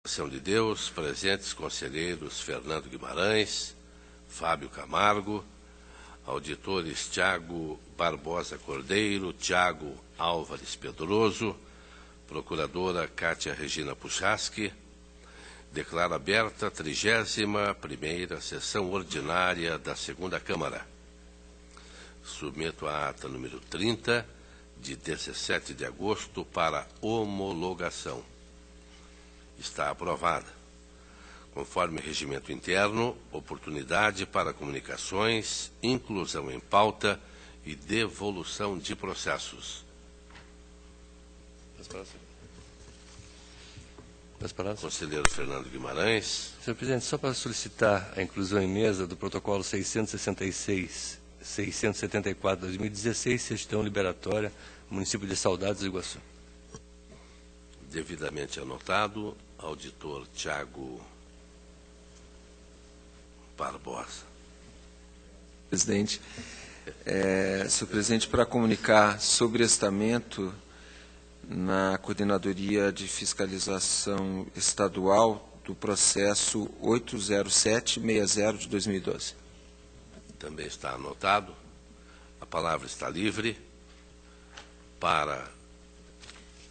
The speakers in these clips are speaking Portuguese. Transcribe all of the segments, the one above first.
Ação de Deus, presentes conselheiros Fernando Guimarães, Fábio Camargo, auditores Tiago Barbosa Cordeiro, Tiago Álvares Pedroso, procuradora Cátia Regina Puchaski, declaro aberta a 31ª sessão ordinária da segunda Câmara. Submeto a ata número 30, de 17 de agosto, para homologação. Está aprovada. Conforme regimento interno, oportunidade para comunicações, inclusão em pauta e devolução de processos. Conselheiro Fernando Guimarães. Senhor presidente, só para solicitar a inclusão em mesa do protocolo 666-674-2016, certidão liberatória, município de Saudades do Iguaçu. Devidamente anotado, auditor Tiago Barbosa. Presidente, senhor presidente, para comunicar sobre estamento na Coordenadoria de Fiscalização Estadual do processo 80760 de 2012. Também está anotado. A palavra está livre para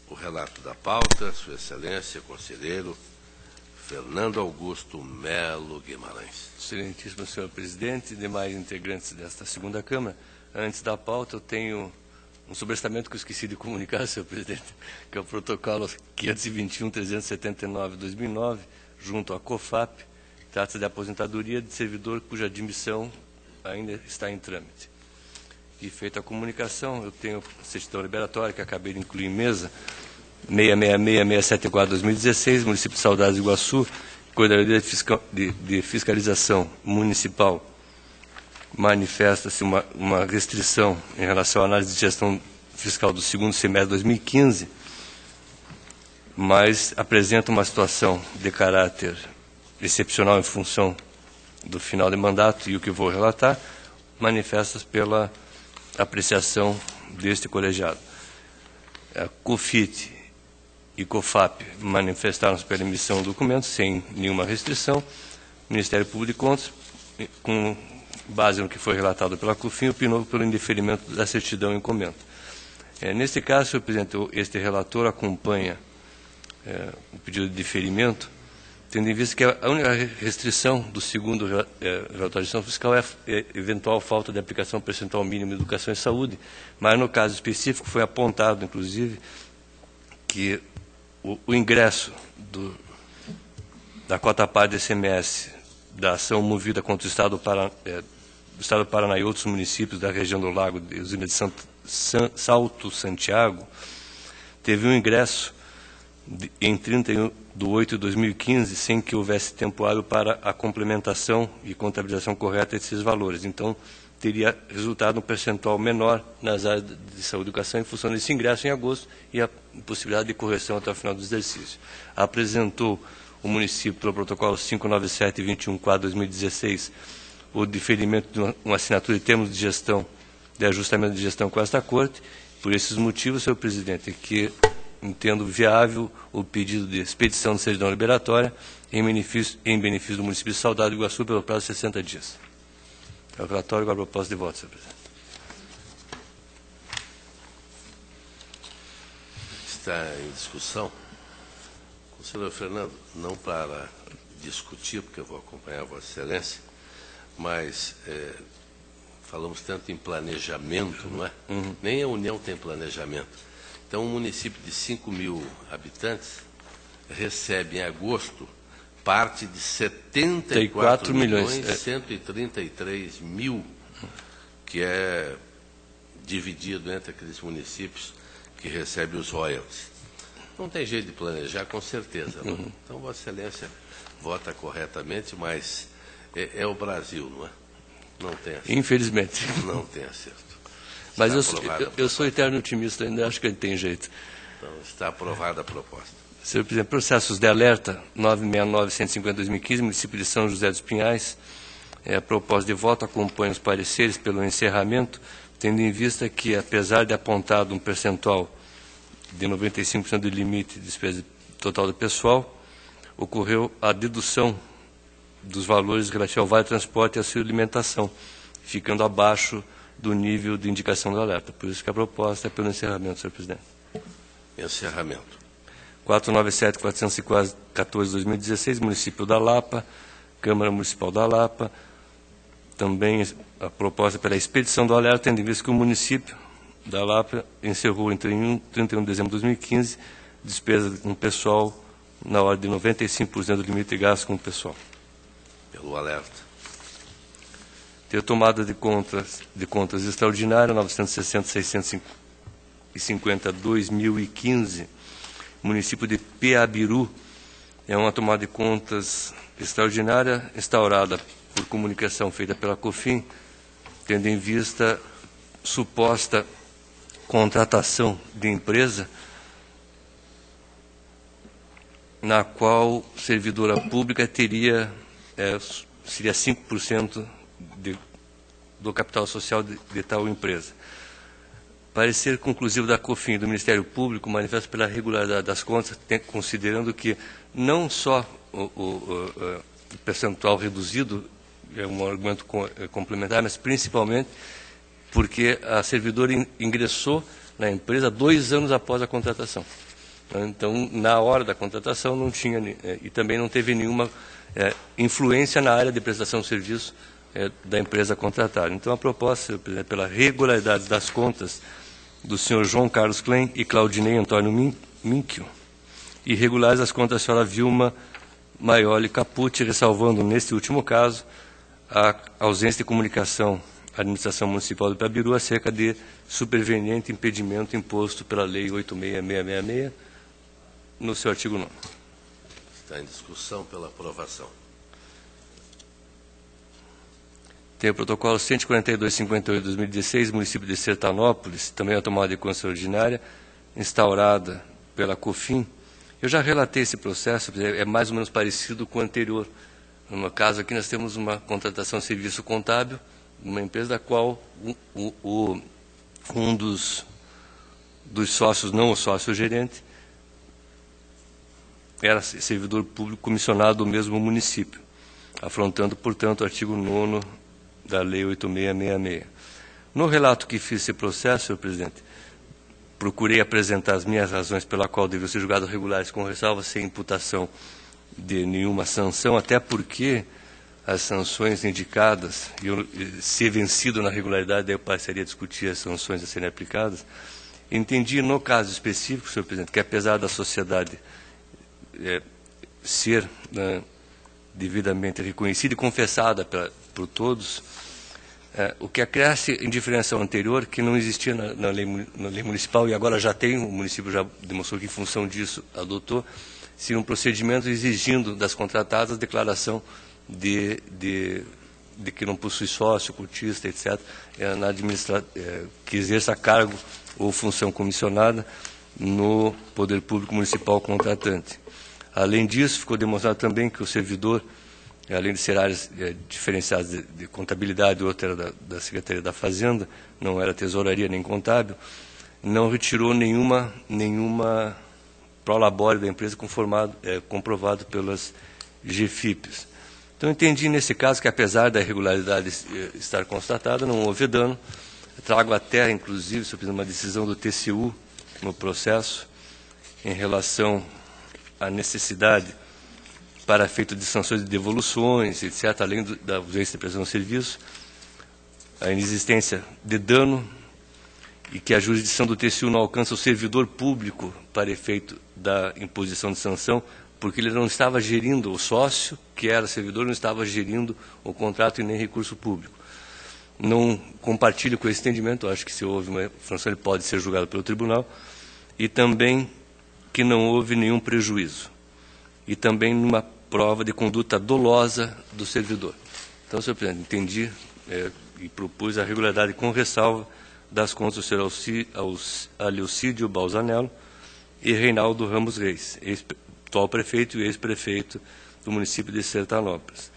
o relato da pauta, Sua Excelência, conselheiro Fernando Augusto Melo Guimarães. Excelentíssimo senhor presidente e demais integrantes desta segunda Câmara, antes da pauta eu tenho um sobrestamento que eu esqueci de comunicar, senhor presidente, que é o protocolo 521-379-2009, junto à COFAP, trata de aposentadoria de servidor cuja admissão ainda está em trâmite. E feita a comunicação, eu tenho certidão liberatória que acabei de incluir em mesa, 666-674-2016, município de Saudades do Iguaçu, Coordenadoria de Fiscalização Municipal, manifesta-se uma restrição em relação à análise de gestão fiscal do segundo semestre de 2015, mas apresenta uma situação de caráter excepcional em função do final de mandato e o que vou relatar, manifesta-se pela apreciação deste colegiado. A COFIT e COFAP manifestaram-se pela emissão do documento sem nenhuma restrição. O Ministério Público de Contas, com base no que foi relatado pela COFIN, opinou pelo indeferimento da certidão em comento. Neste caso, senhor presidente, este relator acompanha o pedido de deferimento, tendo em vista que a única restrição do segundo relatório de gestão fiscal é a eventual falta de aplicação percentual mínima de educação e saúde, mas no caso específico foi apontado, inclusive, que o ingresso da cota parte do ICMS da ação movida contra o Estado do Paraná e outros municípios da região do Lago de Usina de Salto Santiago teve um ingresso em 31 de 8 de 2015, sem que houvesse tempo hábil para a complementação e contabilização correta desses valores. Então, teria resultado um percentual menor nas áreas de saúde e educação em função desse ingresso em agosto e a possibilidade de correção até o final do exercício. Apresentou o município, pelo protocolo 597-21/2016, o diferimento de uma assinatura de termos de gestão, de ajustamento de gestão com esta Corte. Por esses motivos, senhor presidente, que entendo viável o pedido de expedição de certidão liberatória em benefício do município de Saudade do Iguaçu pelo prazo de 60 dias. É o relatório com a proposta de voto, senhor presidente. Está em discussão. Conselheiro Fernando, não para discutir, porque eu vou acompanhar Vossa Excelência, mas falamos tanto em planejamento, não é? Nem a União tem planejamento. Então, um município de 5.000 habitantes recebe em agosto parte de 74.133.000, que é dividido entre aqueles municípios que recebem os royalties. Não tem jeito de planejar, com certeza. Então, Vossa Excelência vota corretamente, mas é o Brasil, não é? Não tem acerto. Infelizmente. Não tem acerto. Mas eu sou eterno otimista, ainda acho que ele tem jeito. Então, está aprovada a proposta. Senhor presidente, processos de alerta 969-150-2015, município de São José dos Pinhais. A proposta de voto acompanha os pareceres pelo encerramento, tendo em vista que, apesar de apontado um percentual de 95% do limite de despesa total do pessoal, ocorreu a dedução dos valores relativos ao Vale Transporte e auxílio alimentação, ficando abaixo do nível de indicação do alerta. Por isso que a proposta é pelo encerramento, senhor presidente. Encerramento. 497-414-2016, município da Lapa, Câmara Municipal da Lapa. Também a proposta pela expedição do alerta, tendo em vista que o município da Lapa encerrou em 31 de dezembro de 2015 despesa com pessoal na ordem de 95% do limite de gasto com o pessoal. Pelo alerta. Ter tomada de contas extraordinária, 960-650-2015, município de Peabiru, é uma tomada de contas extraordinária instaurada por comunicação feita pela COFIN, tendo em vista suposta contratação de empresa na qual servidora pública seria 5% do capital social de tal empresa. Parecer conclusivo da COFIN do Ministério Público manifesta pela regularidade das contas, considerando que não só o percentual reduzido é um argumento complementar, mas principalmente porque a servidora ingressou na empresa 2 anos após a contratação. Então, na hora da contratação, não tinha, e também não teve nenhuma influência na área de prestação de serviço da empresa contratada. Então, a proposta, pela regularidade das contas do senhor João Carlos Klein e Claudinei Antônio Minchio, e regulares as contas da senhora Vilma Maioli Capucci, ressalvando, neste último caso, a ausência de comunicação à administração municipal do Peabiru acerca de superveniente impedimento imposto pela Lei 86666, no seu artigo 9º. Está em discussão pela aprovação. Tem o protocolo 142/58/2016, município de Sertanópolis, também a tomada de conta ordinária, instaurada pela COFIN. Eu já relatei esse processo, é mais ou menos parecido com o anterior. No caso aqui nós temos uma contratação de serviço contábil, uma empresa da qual um dos sócios, não o sócio gerente, era servidor público comissionado do mesmo município, afrontando, portanto, o artigo 9º da Lei 8666. No relato que fiz esse processo, senhor presidente, procurei apresentar as minhas razões pela qual deveriam ser julgados regulares com ressalva sem imputação de nenhuma sanção, até porque as sanções indicadas, se vencido na regularidade, daí eu passaria a discutir as sanções a serem aplicadas. Entendi, no caso específico, senhor presidente, que apesar da sociedade ser devidamente reconhecida e confessada por todos, o que acresce em diferença ao anterior, que não existia na lei municipal, e agora já tem, o município já demonstrou que em função disso adotou, se um procedimento exigindo das contratadas declaração de que não possui sócio, cotista, etc., que exerça cargo ou função comissionada no Poder Público Municipal contratante. Além disso, ficou demonstrado também que o servidor, além de ser áreas diferenciadas de contabilidade, outra era da Secretaria da Fazenda, não era tesouraria nem contábil, não retirou nenhuma prolabore da empresa comprovado pelas GFIPs. Então, entendi nesse caso que, apesar da irregularidade estar constatada, não houve dano. Trago até, inclusive, sobre uma decisão do TCU no processo, em relação à necessidade para efeito de sanções de devoluções, etc., além da ausência de prestação de serviço, a inexistência de dano e que a jurisdição do TCU não alcança o servidor público para efeito da imposição de sanção, porque ele não estava gerindo, o sócio, que era servidor, não estava gerindo o contrato e nem recurso público. Não compartilho com esse entendimento, acho que se houve uma sanção ele pode ser julgado pelo tribunal, e também que não houve nenhum prejuízo, e também numa prova de conduta dolosa do servidor. Então, senhor presidente, entendi e propus a regularidade com ressalva das contas do senhor Aliocídio Balzanello e Reinaldo Ramos Reis, atual prefeito e ex-prefeito do município de Sertanópolis.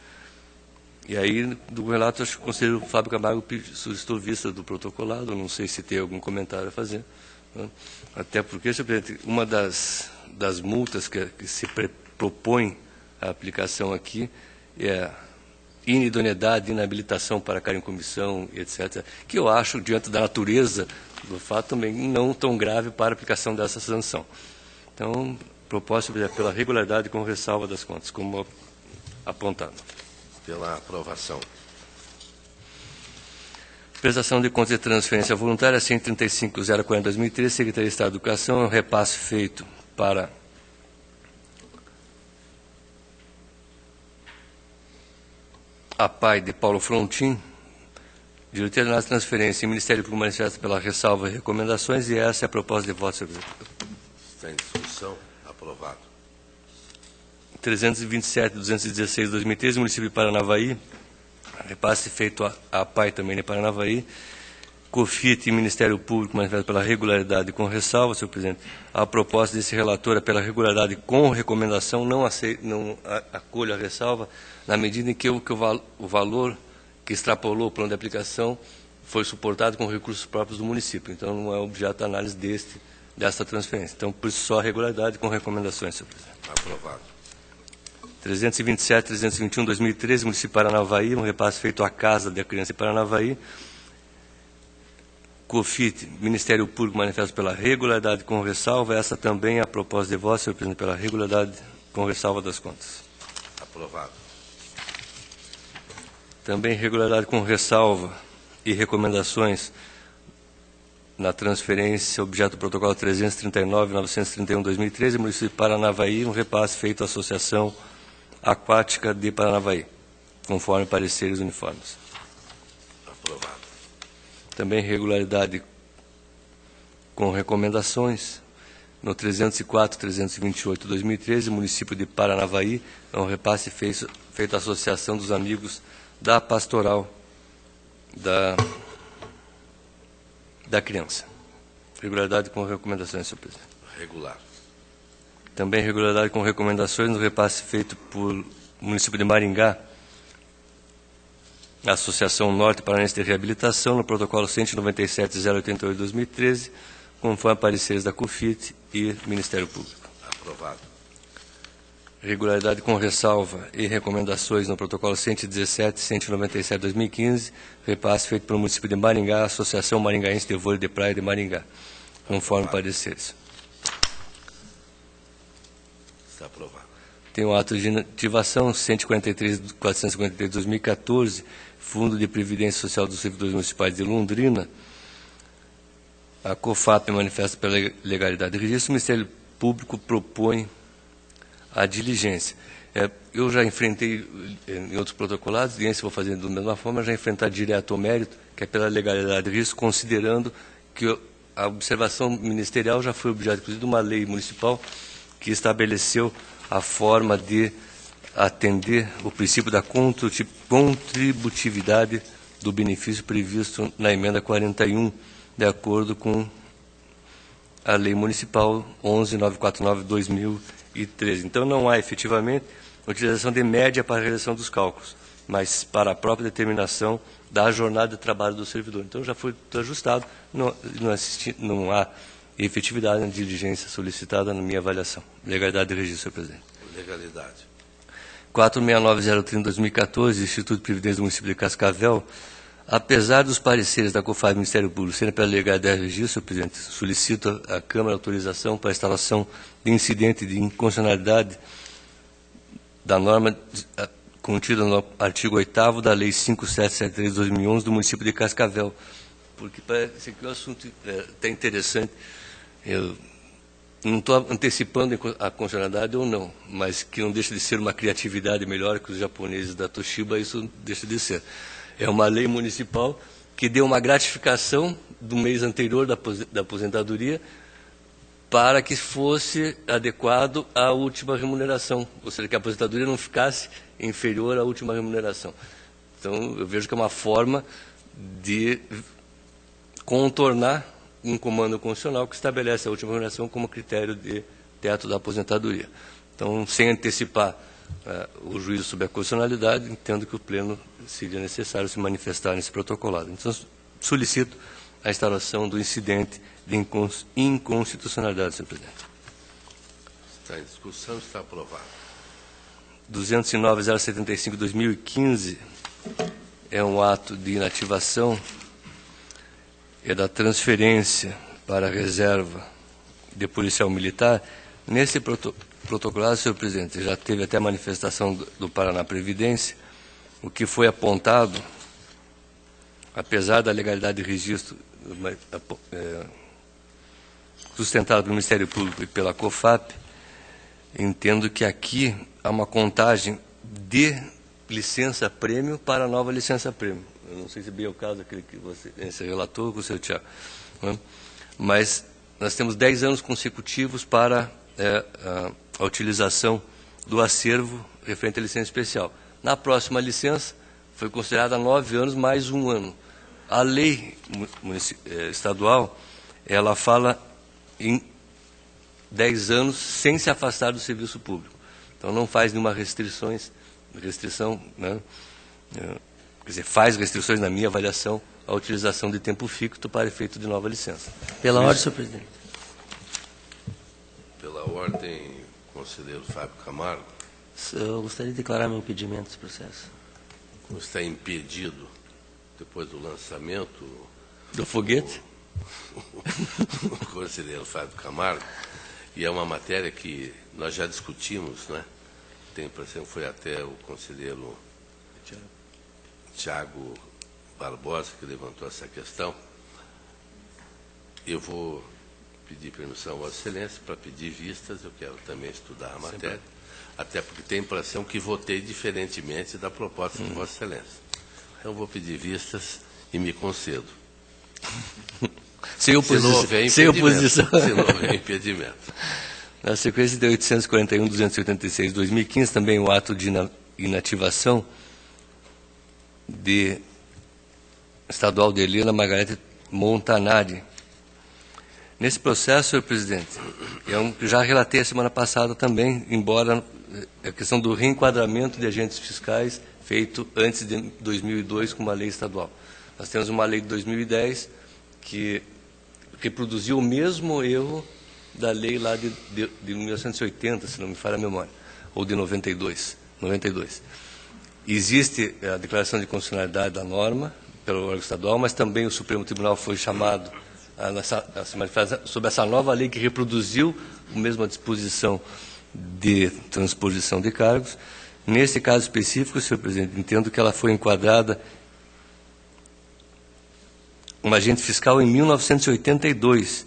E aí, do relato, acho que o conselheiro Fábio Camargo solicitou vista do protocolado, não sei se tem algum comentário a fazer, né? Até porque, senhor presidente, uma das multas que se propõe a aplicação aqui é inidoneidade, inabilitação para cargo em comissão, etc., que eu acho, diante da natureza do fato, também não tão grave para a aplicação dessa sanção. Então, proposta pela regularidade com ressalva das contas, como apontado. Pela aprovação. Prestação de contas de transferência voluntária 135.040/2013, Secretaria de Estado de Educação, é um repasse feito para a PAI de Paulo Frontin, Diretoria de Transferência e Ministério Público manifesta pela ressalva e recomendações, e essa é a proposta de voto, senhor presidente. Está em discussão. Aprovado. 327.216/2013, município de Paranavaí, repasse feito à PAI também de Paranavaí, COFIT e Ministério Público manifesta pela regularidade com ressalva, senhor presidente. A proposta desse relator é pela regularidade com recomendação, não acolho a ressalva, na medida em que o valor que extrapolou o plano de aplicação foi suportado com recursos próprios do município. Então, não é objeto de análise desta transferência. Então, por isso, só a regularidade com recomendações, senhor presidente. Aprovado. 327, 321/2013, município de Paranavaí, um repasse feito à Casa da Criança de Paranavaí. COFIT, Ministério Público manifesta pela regularidade com ressalva. Essa também é a proposta de voto, senhor presidente, pela regularidade com ressalva das contas. Aprovado. Também regularidade com ressalva e recomendações na transferência objeto do protocolo 339.931/2013, município de Paranavaí, um repasse feito à Associação Aquática de Paranavaí, conforme pareceres uniformes. Aprovado. Também regularidade com recomendações no 304.328/2013, município de Paranavaí, é um repasse feito à Associação dos Amigos da Pastoral da Criança. Regularidade com recomendações, senhor presidente. Regular. Também regularidade com recomendações no repasse feito por município de Maringá, a Associação Norte Paranense de Reabilitação, no protocolo 197.088/2013, conforme pareceres da COFIT e Ministério Público. Aprovado. Regularidade com ressalva e recomendações no protocolo 117.197/2015, repasse feito pelo município de Maringá, Associação Maringaense de Vôlei de Praia de Maringá, conforme pareceres. Está aprovado. Tem o ato de ativação 143.453/2014, Fundo de Previdência Social dos Servidores Municipais de Londrina. A COFAP manifesta pela legalidade do registro. O Ministério Público propõe a diligência. Eu já enfrentei em outros protocolados, e esse vou fazer da mesma forma, já enfrentar direto ao mérito, que é pela legalidade do registro, considerando que a observação ministerial já foi objeto, inclusive, de uma lei municipal que estabeleceu a forma de atender o princípio da contributividade do benefício previsto na emenda 41, de acordo com a lei municipal 11.949/2013. Então, não há efetivamente utilização de média para a realização dos cálculos, mas para a própria determinação da jornada de trabalho do servidor. Então, já foi ajustado, não há efetividade na diligência solicitada na minha avaliação. Legalidade de registro, senhor presidente. Legalidade. 469.030/2014, Instituto de Previdência do município de Cascavel, apesar dos pareceres da COFAP e do Ministério Público serem pela legalidade de registro, senhor presidente, solicito à Câmara autorização para a instalação de incidente de inconstitucionalidade da norma contida no artigo 8º da Lei 5773/2011 do município de Cascavel, porque parece que o assunto está interessante. Eu não estou antecipando a constitucionalidade ou não, mas que não deixa de ser uma criatividade melhor que os japoneses da Toshiba, isso deixa de ser. É uma lei municipal que deu uma gratificação do mês anterior da aposentadoria para que fosse adequado à última remuneração, ou seja, que a aposentadoria não ficasse inferior à última remuneração. Então, eu vejo que é uma forma de contornar um comando constitucional que estabelece a última remuneração como critério de teto da aposentadoria. Então, sem antecipar o juízo sobre a constitucionalidade, entendo que o Pleno seria necessário se manifestar nesse protocolado. Então, solicito a instalação do incidente de inconstitucionalidade, senhor presidente. Está em discussão, está aprovado. 209.075/2015 é um ato de inativação, é da transferência para a reserva de policial militar. Nesse protocolado, senhor presidente, já teve até a manifestação do Paraná Previdência, o que foi apontado, apesar da legalidade de registro sustentada pelo Ministério Público e pela COFAP, entendo que aqui há uma contagem de licença-prêmio para a nova licença-prêmio. Eu não sei se bem é o caso aquele que você relatou com o senhor Tiago, né? Mas nós temos 10 anos consecutivos para a utilização do acervo referente à licença especial. Na próxima licença, foi considerada 9 anos mais 1 ano. A lei estadual, ela fala em 10 anos sem se afastar do serviço público. Então, não faz nenhuma restrição, né? Quer dizer, faz restrições na minha avaliação à utilização de tempo fixo para efeito de nova licença. Pela ordem, senhor presidente. Pela ordem, conselheiro Fábio Camargo. Eu gostaria de declarar meu impedimento desse processo. Como está impedido, depois do lançamento Do foguete? o conselheiro Fábio Camargo, e é uma matéria que nós já discutimos, né? Tem a impressão que foi até o conselheiro Tiago Barbosa que levantou essa questão. Eu vou pedir permissão a Vossa Excelência para pedir vistas, eu quero também estudar a matéria, até porque tem a impressão que votei diferentemente da proposta de Vossa Excelência. Então, vou pedir vistas e me concedo. Sem oposição. Sem oposição. Se não houver impedimento. Na sequência de 841.286/2015, também o ato de inativação de estadual de Helena Margarete Montanari. Nesse processo, senhor presidente, eu já relatei a semana passada também, embora a questão do reenquadramento de agentes fiscais feito antes de 2002 com uma lei estadual. Nós temos uma lei de 2010 que reproduziu o mesmo erro da lei lá de 1980, se não me falha a memória, ou de 92. Existe a declaração de constitucionalidade da norma pelo órgão estadual, mas também o Supremo Tribunal foi chamado a se manifestar sobre essa nova lei que reproduziu a mesma disposição de transposição de cargos. Nesse caso específico, senhor presidente, entendo que ela foi enquadrada um agente fiscal em 1982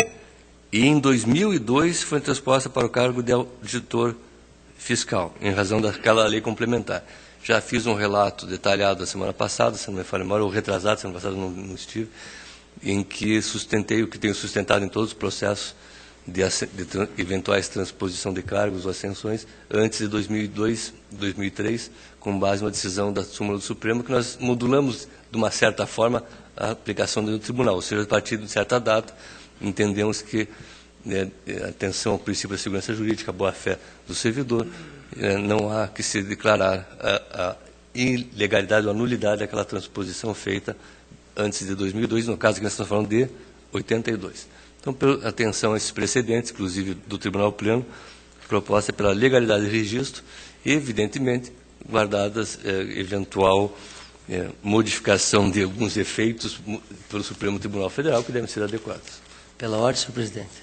e em 2002 foi transposta para o cargo de auditor fiscal, em razão daquela lei complementar. Já fiz um relato detalhado a semana passada, se não me falha a memória, ou retrasado, semana passada não estive, em que sustentei o que tenho sustentado em todos os processos de eventuais transposição de cargos ou ascensões antes de 2002, 2003, com base numa decisão da súmula do Supremo, que nós modulamos, de uma certa forma, a aplicação do tribunal. Ou seja, a partir de certa data, entendemos que atenção ao princípio da segurança jurídica, a boa-fé do servidor, não há que se declarar a ilegalidade ou a nulidade daquela transposição feita antes de 2002, no caso que nós estamos falando de 82. Então, atenção a esses precedentes, inclusive do Tribunal Pleno, proposta pela legalidade de registro e, evidentemente, guardadas eventual modificação de alguns efeitos pelo Supremo Tribunal Federal que devem ser adequados. Pela ordem, senhor presidente.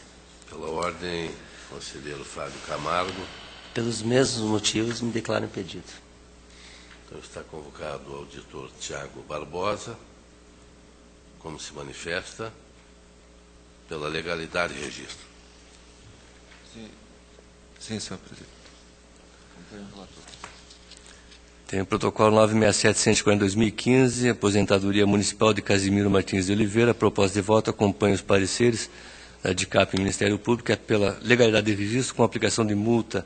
Pela ordem, conselheiro Fábio Camargo. Pelos mesmos motivos, me declaro impedido. Então, está convocado o auditor Tiago Barbosa, como se manifesta pela legalidade de registro. Sim, senhor presidente. Tem o protocolo 967-140/2015, aposentadoria municipal de Casimiro Martins de Oliveira. A proposta de voto acompanha os pareceres da DICAP e Ministério Público, é pela legalidade de registro, com aplicação de multa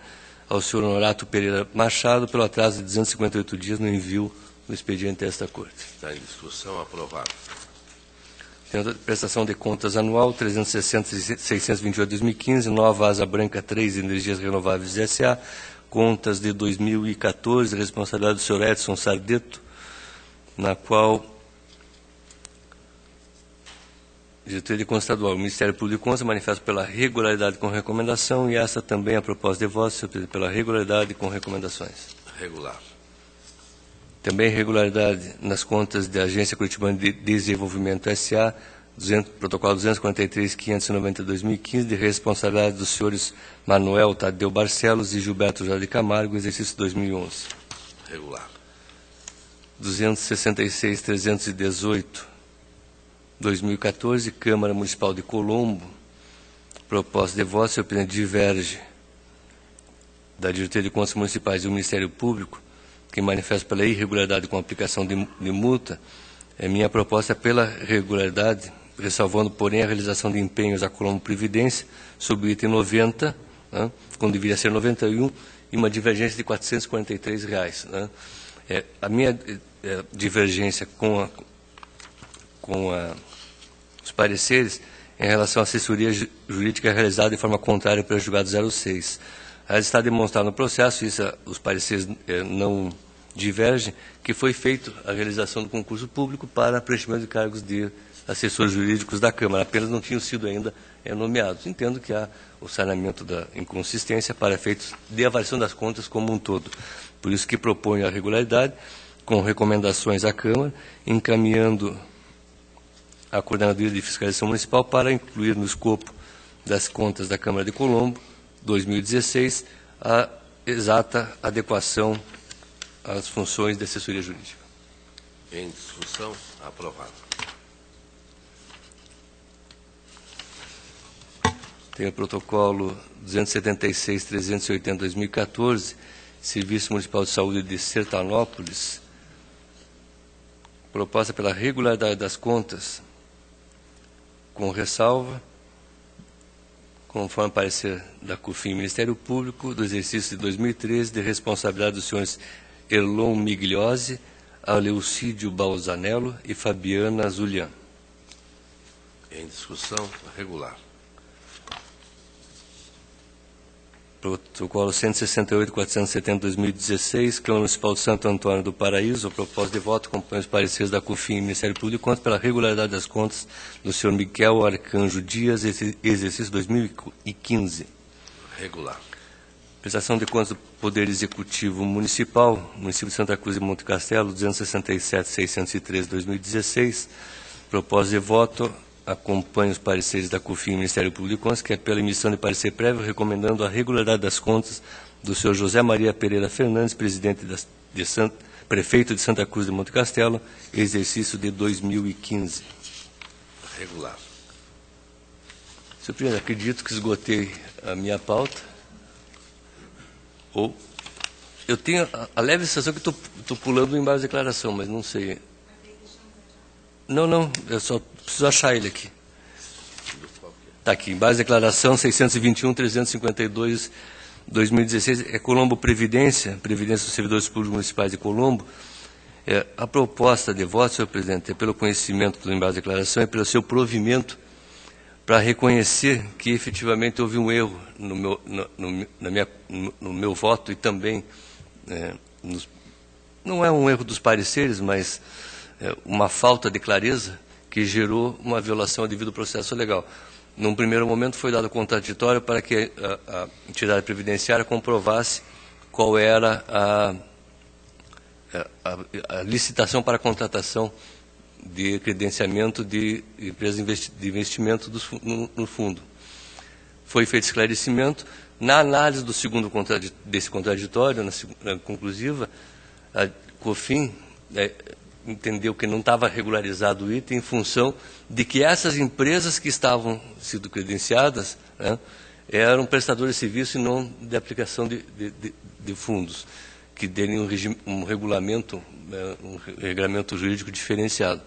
ao senhor Honorato Pereira Machado pelo atraso de 258 dias no envio do expediente a esta Corte. Está em discussão, aprovado. Tendo a prestação de contas anual 360.628/2015, nova Asa Branca 3 Energias Renováveis S.A., contas de 2014, responsabilidade do senhor Edson Sardeto, na qual diretoria de Contas Estadual, o Ministério Público de Contas manifesta pela regularidade com recomendação e essa também a proposta de voto, senhor presidente, pela regularidade com recomendações. Regular. Também irregularidade nas contas da Agência Curitibana de Desenvolvimento S.A., protocolo 243.590/2015, de responsabilidade dos senhores Manuel Tadeu Barcelos e Gilberto Jardim Camargo, exercício 2011. Regular. 266.318/2014, Câmara Municipal de Colombo, proposta de voto, senhor presidente, diverge da Diretoria de Contas Municipais e do Ministério Público, que manifesta pela irregularidade com a aplicação de multa. Minha proposta é pela regularidade, ressalvando, porém, a realização de empenhos à Colombo Previdência, sob o item 90, né, quando deveria ser 91, e uma divergência de R$ 443. Né. A minha divergência com os pareceres em relação à assessoria jurídica realizada de forma contrária pelo julgado 06. Ela está demonstrado no processo, isso os pareceres não divergem, que foi feito a realização do concurso público para preenchimento de cargos de assessores jurídicos da Câmara, apenas não tinham sido ainda nomeados. Entendo que há o saneamento da inconsistência para efeitos de avaliação das contas como um todo. Por isso que proponho a regularidade, com recomendações à Câmara, encaminhando a Coordenadoria de Fiscalização Municipal para incluir no escopo das contas da Câmara de Colombo, 2016, a exata adequação às funções de assessoria jurídica. Em discussão, aprovado. Tem o protocolo 276.380/2014, Serviço Municipal de Saúde de Sertanópolis, proposta pela regularidade das contas, com ressalva, conforme parecer da CUFIM Ministério Público, do exercício de 2013, de responsabilidade dos senhores Erlon Migliosi, Aleucídio Balzanello e Fabiana Zulian. Em discussão, regular. Protocolo 168.470/2016, Câmara Municipal de Santo Antônio do Paraíso, proposta de voto, acompanha os pareceres da CUFIM e Ministério Público de Contas pela regularidade das contas do senhor Miquel Arcanjo Dias, exercício 2015. Regular. Prestação de contas do Poder Executivo Municipal, município de Santa Cruz de Monte Castelo, 267.613/2016, proposta de voto, acompanha os pareceres da CUFIM e Ministério Público de Contas, que é pela emissão de parecer prévio, recomendando a regularidade das contas do senhor José Maria Pereira Fernandes, prefeito de Santa Cruz de Monte Castelo, exercício de 2015. Regular. Senhor presidente, acredito que esgotei a minha pauta. Ou eu tenho a leve sensação que estou pulando em base de declaração, mas não sei. Não, eu só preciso achar ele aqui. Está aqui, em base de declaração 621.352/2016, é Colombo Previdência dos Servidores Públicos Municipais de Colombo. A proposta de voto, senhor presidente, é pelo conhecimento do embate de declaração e pelo seu provimento para reconhecer que efetivamente houve um erro no meu voto e também, não é um erro dos pareceres, mas uma falta de clareza que gerou uma violação ao devido processo legal. Num primeiro momento foi dado contraditório para que a entidade previdenciária comprovasse qual era a licitação para a contratação de credenciamento de empresas de investimento no fundo. Foi feito esclarecimento. Na análise do segundo desse contraditório, na conclusiva, a COFIN entendeu que não estava regularizado o item em função de que essas empresas que estavam sendo credenciadas, né, eram prestadores de serviço e não de aplicação de fundos, que derem um regulamento jurídico diferenciado.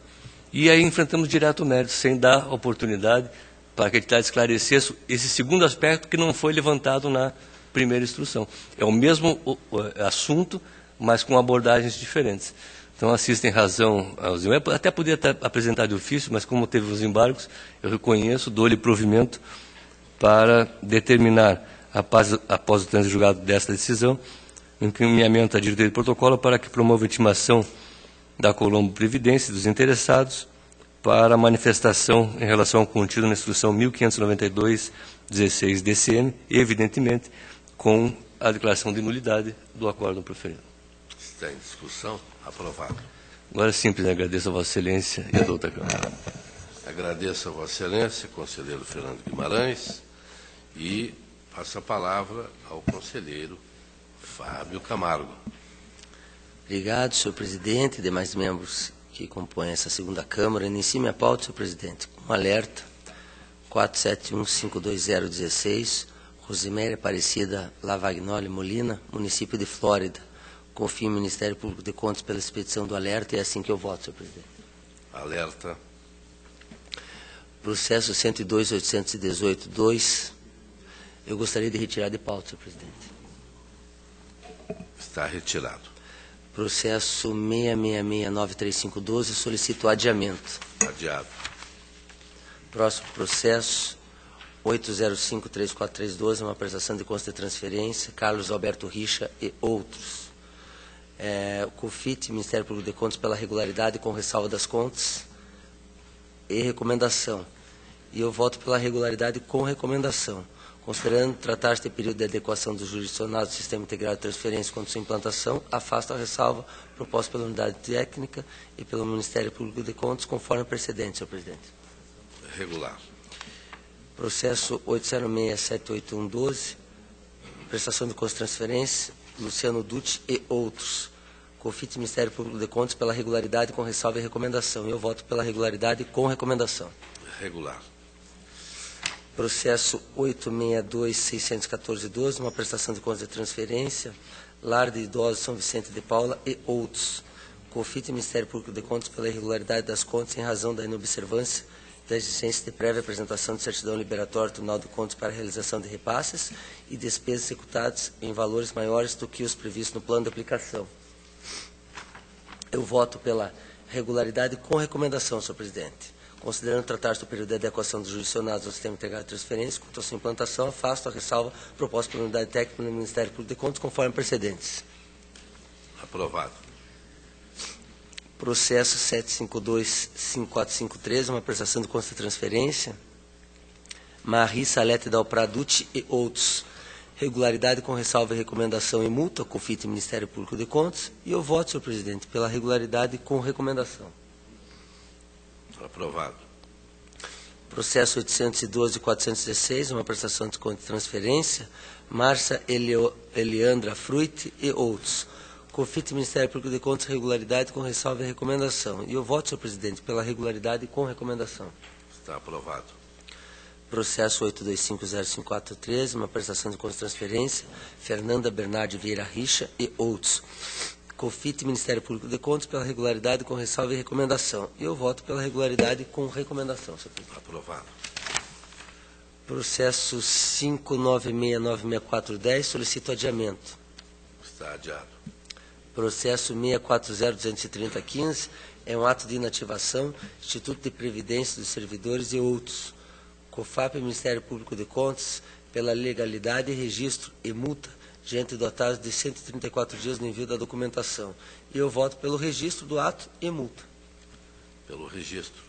E aí enfrentamos direto o mérito, sem dar oportunidade para que a entidade esclarecesse esse segundo aspecto que não foi levantado na primeira instrução. É o mesmo assunto, mas com abordagens diferentes. Então, assistem razão aos embargos. Até poderia apresentar de ofício, mas como teve os embargos, eu reconheço, dou-lhe provimento para determinar, após o trânsito julgado desta decisão, encaminhamento à diretoria de protocolo para que promova a intimação da Colombo Previdência dos interessados para manifestação em relação ao contido na instrução 1592/16 DCM, evidentemente, com a declaração de nulidade do acórdão proferido. Está em discussão? Aprovado. Agora sim, presidente, agradeço a Vossa Excelência e a douta Câmara. Agradeço a Vossa Excelência, conselheiro Fernando Guimarães, e passo a palavra ao conselheiro Fábio Camargo. Obrigado, senhor presidente e demais membros que compõem essa segunda Câmara. Inicie minha pauta, senhor presidente, com um alerta 471-52016, Rosiméria Aparecida Lavagnoli Molina, município de Flórida. Confio no Ministério Público de Contas pela expedição do alerta e é assim que eu voto, senhor presidente. Alerta. Processo 102.818.2, eu gostaria de retirar de pauta, senhor presidente. Está retirado. Processo 666.93512, solicito adiamento. Adiado. Próximo processo, 805.3432, uma prestação de conta de transferência, Carlos Alberto Richa e outros. O COFIT, Ministério Público de Contas, pela regularidade com ressalva das contas e recomendação. E eu voto pela regularidade com recomendação. Considerando tratar-se de período de adequação dos jurisdicionados do Sistema Integrado de Transferência quanto à sua implantação, afasta a ressalva proposta pela Unidade Técnica e pelo Ministério Público de Contas, conforme precedente, senhor presidente. Regular. Processo 806.78112, prestação de contas de transferência, Luciano Dutti e outros. COFIT, Ministério Público de Contas, pela regularidade com ressalva e recomendação. Eu voto pela regularidade com recomendação. Regular. Processo 862.614.12, uma prestação de contas de transferência, Lar de Idosos São Vicente de Paula e outros. COFIT, Ministério Público de Contas, pela irregularidade das contas em razão da inobservância da existência de prévia apresentação de certidão liberatória do Tribunal de Contas para a realização de repasses e despesas executadas em valores maiores do que os previstos no plano de aplicação. Eu voto pela regularidade com recomendação, senhor presidente. Considerando tratar-se do período de adequação dos jurisdicionados ao Sistema Integrado de Transferência, quanto à sua implantação, afasto a ressalva proposta pela Unidade Técnica do Ministério Público de Contas, conforme precedentes. Aprovado. Processo 752.5453, uma prestação de conta de transferência, Marie Salete Dalpraducci e outros. Regularidade com ressalva e recomendação e multa, COFIT, Ministério Público de Contas. E eu voto, senhor presidente, pela regularidade com recomendação. Aprovado. Processo 812.416, uma prestação de conta de transferência, Márcia Eliandra Fruit e outros. COFIT, Ministério Público de Contas, regularidade com ressalva e recomendação. E eu voto, senhor presidente, pela regularidade com recomendação. Está aprovado. Processo 825.054.13, uma prestação de conta de transferência, Fernanda Bernardi Vieira Richa e outros. COFIT, Ministério Público de Contas, pela regularidade com ressalva e recomendação. E eu voto pela regularidade com recomendação, senhor presidente. Aprovado. Processo 596.964.10, solicito adiamento. Está adiado. Processo 640.230.15, é um ato de inativação, Instituto de Previdência dos Servidores e outros. COFAP, Ministério Público de Contas, pela legalidade, registro e multa, diante do atraso de 134 dias no envio da documentação. E eu voto pelo registro do ato e multa. Pelo registro.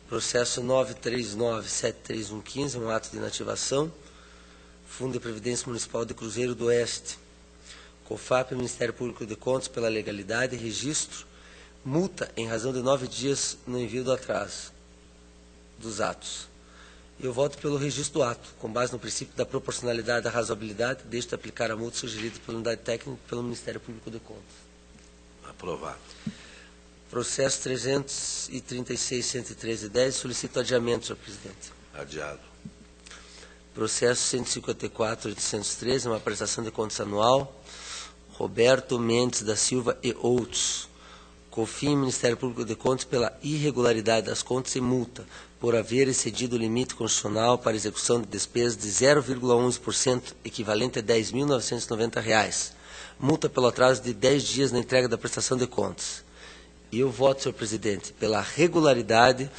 Processo 939.731.15, um ato de inativação, Fundo de Previdência Municipal de Cruzeiro do Oeste. COFAP, Ministério Público de Contas, pela legalidade, registro, multa em razão de 9 dias no envio do atraso dos atos. Eu voto pelo registro do ato, com base no princípio da proporcionalidade e da razoabilidade, deixo de aplicar a multa sugerida pela Unidade Técnica e pelo Ministério Público de Contas. Aprovado. Processo 336.113.10, solicito adiamento, senhor presidente. Adiado. Processo 154.813, uma prestação de contas anual, Roberto Mendes da Silva e outros. COFIN, Ministério Público de Contas, pela irregularidade das contas e multa, por haver excedido o limite constitucional para execução de despesas de 0,11%, equivalente a R$ 10.990. Multa pelo atraso de 10 dias na entrega da prestação de contas. E eu voto, senhor presidente, pela regularidade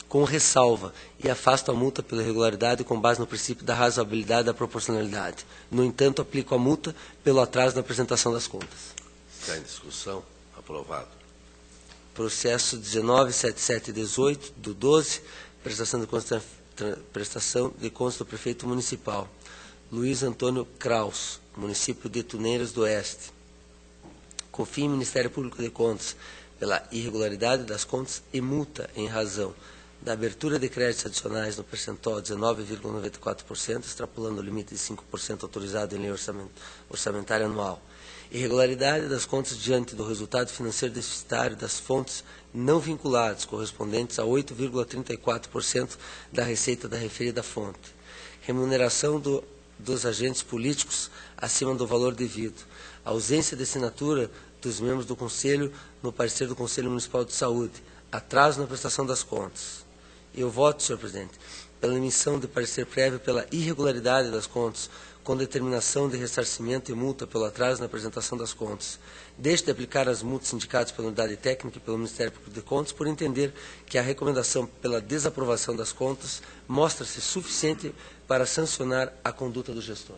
com ressalva e afasto a multa pela irregularidade com base no princípio da razoabilidade e da proporcionalidade. No entanto, aplico a multa pelo atraso na apresentação das contas. Está em discussão. Aprovado. Processo 19.7718 do 12, prestação de contas do prefeito municipal, Luiz Antônio Kraus, município de Tuneiras do Oeste. COFIN, Ministério Público de Contas, pela irregularidade das contas e multa em razão da abertura de créditos adicionais no percentual 19,94%, extrapolando o limite de 5% autorizado em lei orçamentária anual. Irregularidade das contas diante do resultado financeiro deficitário das fontes não vinculadas, correspondentes a 8,34% da receita da referida fonte. Remuneração dos agentes políticos acima do valor devido. Ausência de assinatura dos membros do Conselho no parecer do Conselho Municipal de Saúde. Atraso na prestação das contas. Eu voto, senhor presidente, pela emissão de parecer prévio pela irregularidade das contas, com determinação de ressarcimento e multa pelo atraso na apresentação das contas. Deixe de aplicar as multas indicadas pela unidade técnica e pelo Ministério Público de Contas, por entender que a recomendação pela desaprovação das contas mostra-se suficiente para sancionar a conduta do gestor.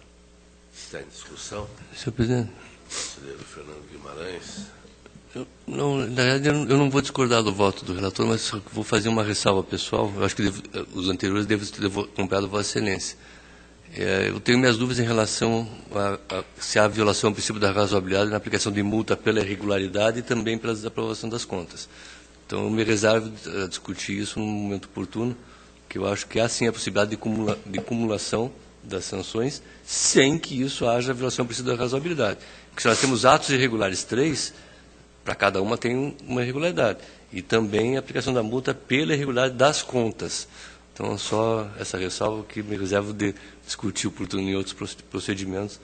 Está em discussão. Senhor presidente. Conselheiro Fernando Guimarães. Na verdade, eu não vou discordar do voto do relator, mas vou fazer uma ressalva pessoal. Eu acho que os anteriores devem ter comprado Vossa Excelência. Eu tenho minhas dúvidas em relação a se há violação ao princípio da razoabilidade na aplicação de multa pela irregularidade e também pela desaprovação das contas. Então, eu me reservo a discutir isso num momento oportuno, que eu acho que há sim a possibilidade de cumulação das sanções, sem que isso haja violação ao princípio da razoabilidade. Porque se nós temos atos irregulares 3, para cada uma tem uma irregularidade. E também a aplicação da multa pela irregularidade das contas. Então, só essa ressalva que me reservo de discutir oportuno em outros procedimentos,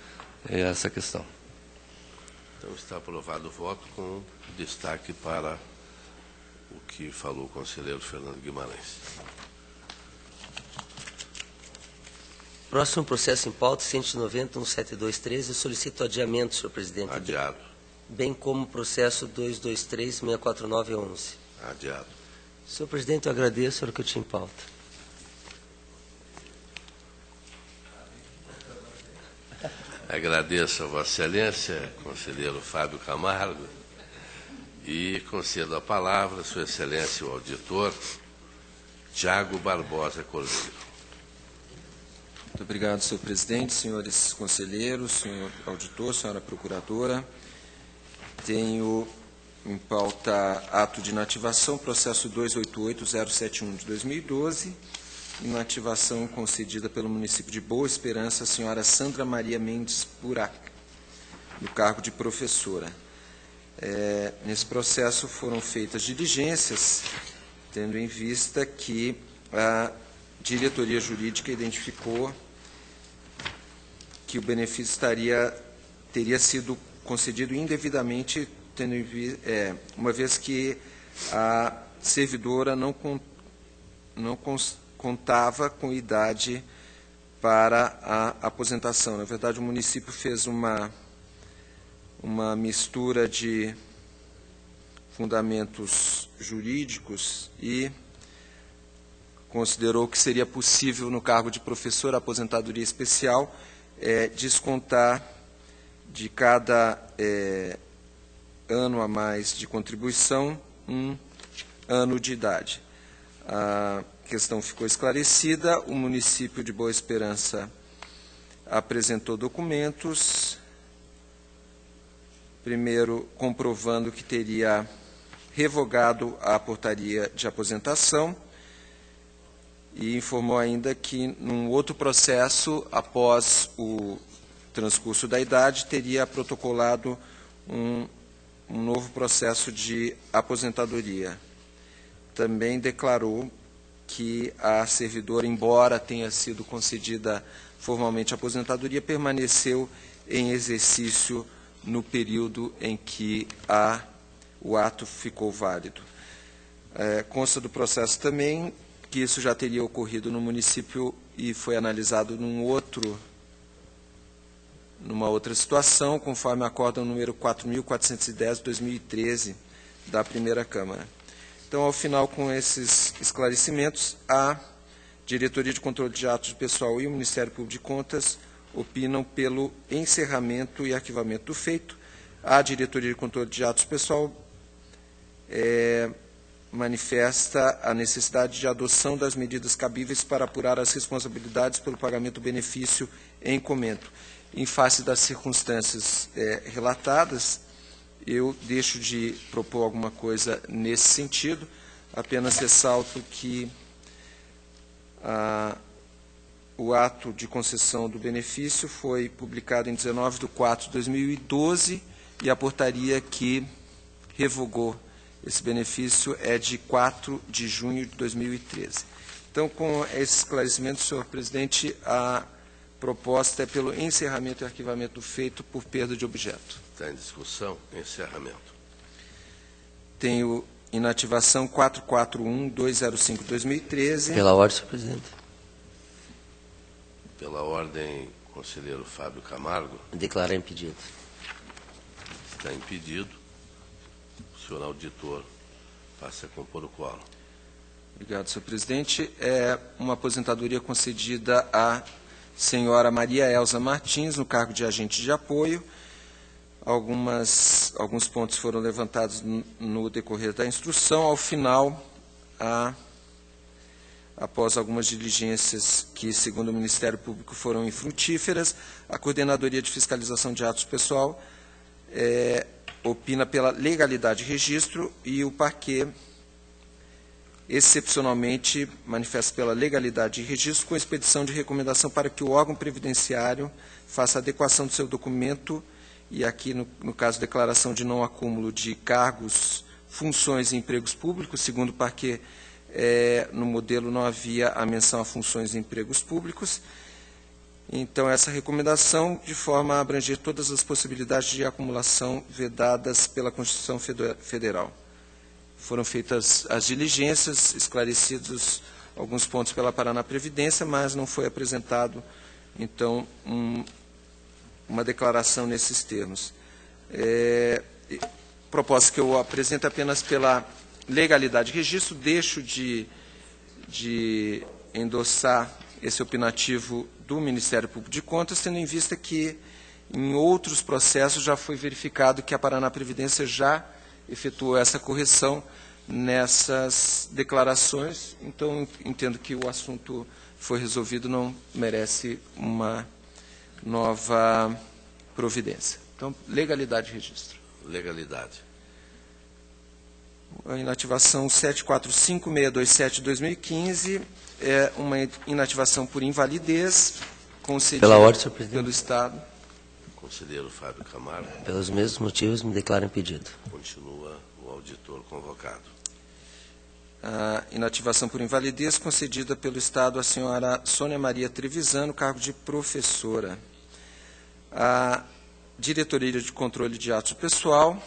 é essa questão. Então, está aprovado o voto com destaque para o que falou o conselheiro Fernando Guimarães. Próximo processo em pauta, 190.172.13. Solicito adiamento, senhor presidente. Adiado. Bem como o processo 223.649.11. Adiado. Senhor presidente, eu agradeço, era o que eu tinha em pauta. Agradeço a Vossa Excelência, conselheiro Fábio Camargo, e concedo a palavra a Sua Excelência, o auditor, Tiago Barbosa Cordeiro. Muito obrigado, senhor presidente, senhores conselheiros, senhor auditor, senhora procuradora. Tenho em pauta ato de inativação, processo 288.071 de 2012, inativação concedida pelo município de Boa Esperança, a senhora Sandra Maria Mendes Burac, no cargo de professora. Nesse processo foram feitas diligências, tendo em vista que a diretoria jurídica identificou que o benefício teria sido concedido indevidamente, uma vez que a servidora não contava com idade para a aposentação. Na verdade, o município fez uma mistura de fundamentos jurídicos e considerou que seria possível, no cargo de professor, a aposentadoria especial, descontar de cada ano a mais de contribuição, 1 ano de idade. A questão ficou esclarecida, o município de Boa Esperança apresentou documentos, primeiro comprovando que teria revogado a portaria de aposentação, e informou ainda que, num outro processo, após o transcurso da idade, teria protocolado um novo processo de aposentadoria. Também declarou que a servidora, embora tenha sido concedida formalmente a aposentadoria, permaneceu em exercício no período em que o ato ficou válido. Consta do processo também que isso já teria ocorrido no município e foi analisado numa outra situação, conforme acórdão número 4.410 de 2013 da primeira Câmara. Então, ao final, com esses esclarecimentos, a Diretoria de Controle de Atos de Pessoal e o Ministério Público de Contas opinam pelo encerramento e arquivamento do feito. A Diretoria de Controle de Atos de Pessoal manifesta a necessidade de adoção das medidas cabíveis para apurar as responsabilidades pelo pagamento do benefício em comento. Em face das circunstâncias relatadas, eu deixo de propor alguma coisa nesse sentido, apenas ressalto que o ato de concessão do benefício foi publicado em 19/4/2012 e a portaria que revogou esse benefício é de 4 de junho de 2013. Então, com esse esclarecimento, senhor presidente, a proposta é pelo encerramento e arquivamento do feito por perda de objeto. Está em discussão. Encerramento. Tenho inativação 441-205-2013. Pela ordem, senhor presidente. Pela ordem, conselheiro Fábio Camargo. Declarar impedido. Está impedido. O senhor auditor passa a compor o quórum. Obrigado, senhor presidente. É uma aposentadoria concedida à senhora Maria Elza Martins, no cargo de agente de apoio. Alguns pontos foram levantados no decorrer da instrução. Ao final, após algumas diligências que, segundo o Ministério Público, foram infrutíferas, a Coordenadoria de Fiscalização de Atos Pessoal opina pela legalidade de registro e o parquê, excepcionalmente, manifesta pela legalidade de registro com expedição de recomendação para que o órgão previdenciário faça adequação do seu documento e aqui, no caso, declaração de não acúmulo de cargos, funções e empregos públicos, segundo o parquê, no modelo não havia a menção a funções e empregos públicos. Então, essa recomendação, de forma a abranger todas as possibilidades de acumulação vedadas pela Constituição Federal. Foram feitas as diligências, esclarecidos alguns pontos pela Paraná Previdência, mas não foi apresentado, então, uma declaração nesses termos. Proposta que eu apresento apenas pela legalidade de registro, deixo de endossar esse opinativo do Ministério Público de Contas, tendo em vista que, em outros processos, já foi verificado que a Paraná Previdência já efetuou essa correção nessas declarações. Então, entendo que o assunto foi resolvido, não merece uma nova providência. Então, legalidade de registro. Legalidade. A inativação 745627/2015 é uma inativação por invalidez concedida pela ordem, senhor presidente. Pelo Estado. Conselheiro Fábio Camargo. Pelos mesmos motivos, me declaro impedido. Continua o auditor convocado. A inativação por invalidez concedida pelo Estado à senhora Sônia Maria Trevisan, no cargo de professora. A Diretoria de Controle de Atos Pessoal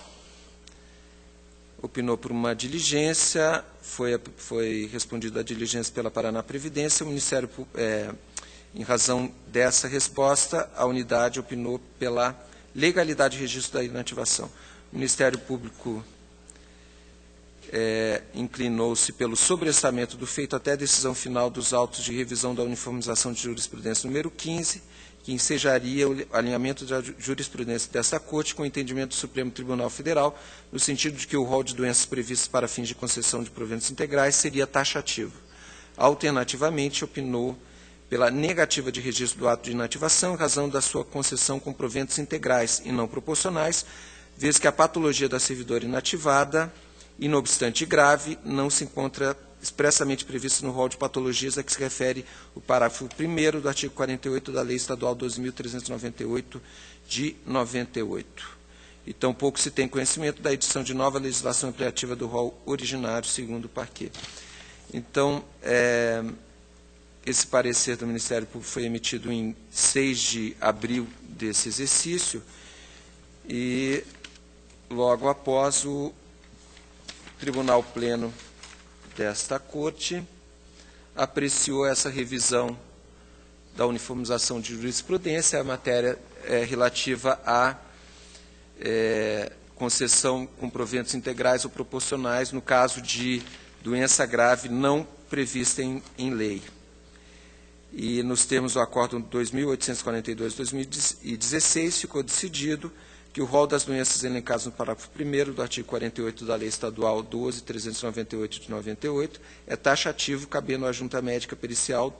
opinou por uma diligência, foi respondida a diligência pela Paraná Previdência, o Ministério, em razão dessa resposta, a unidade opinou pela legalidade de registro da inativação. O Ministério Público inclinou-se pelo sobrestamento do feito até a decisão final dos autos de revisão da uniformização de jurisprudência número 15, que ensejaria o alinhamento da jurisprudência desta Corte com o entendimento do Supremo Tribunal Federal, no sentido de que o rol de doenças previstas para fins de concessão de proventos integrais seria taxativo. Alternativamente, opinou pela negativa de registro do ato de inativação em razão da sua concessão com proventos integrais e não proporcionais, vez que a patologia da servidora inativada, inobstante grave, não se encontra expressamente prevista no rol de patologias a que se refere o parágrafo 1º do artigo 48 da Lei Estadual 12.398, de 98. E tampouco se tem conhecimento da edição de nova legislação ampliativa do rol originário, segundo o parquê. Então, esse parecer do Ministério Público foi emitido em 6 de abril desse exercício e, logo após, o Tribunal Pleno desta Corte apreciou essa revisão da uniformização de jurisprudência, a matéria relativa à concessão com proventos integrais ou proporcionais no caso de doença grave não prevista em lei. E, nos termos do Acórdão 2842/2016, ficou decidido que o rol das doenças elencadas no parágrafo 1º do artigo 48 da Lei Estadual 12.398, de 98, é taxativo, cabendo à Junta Médica Pericial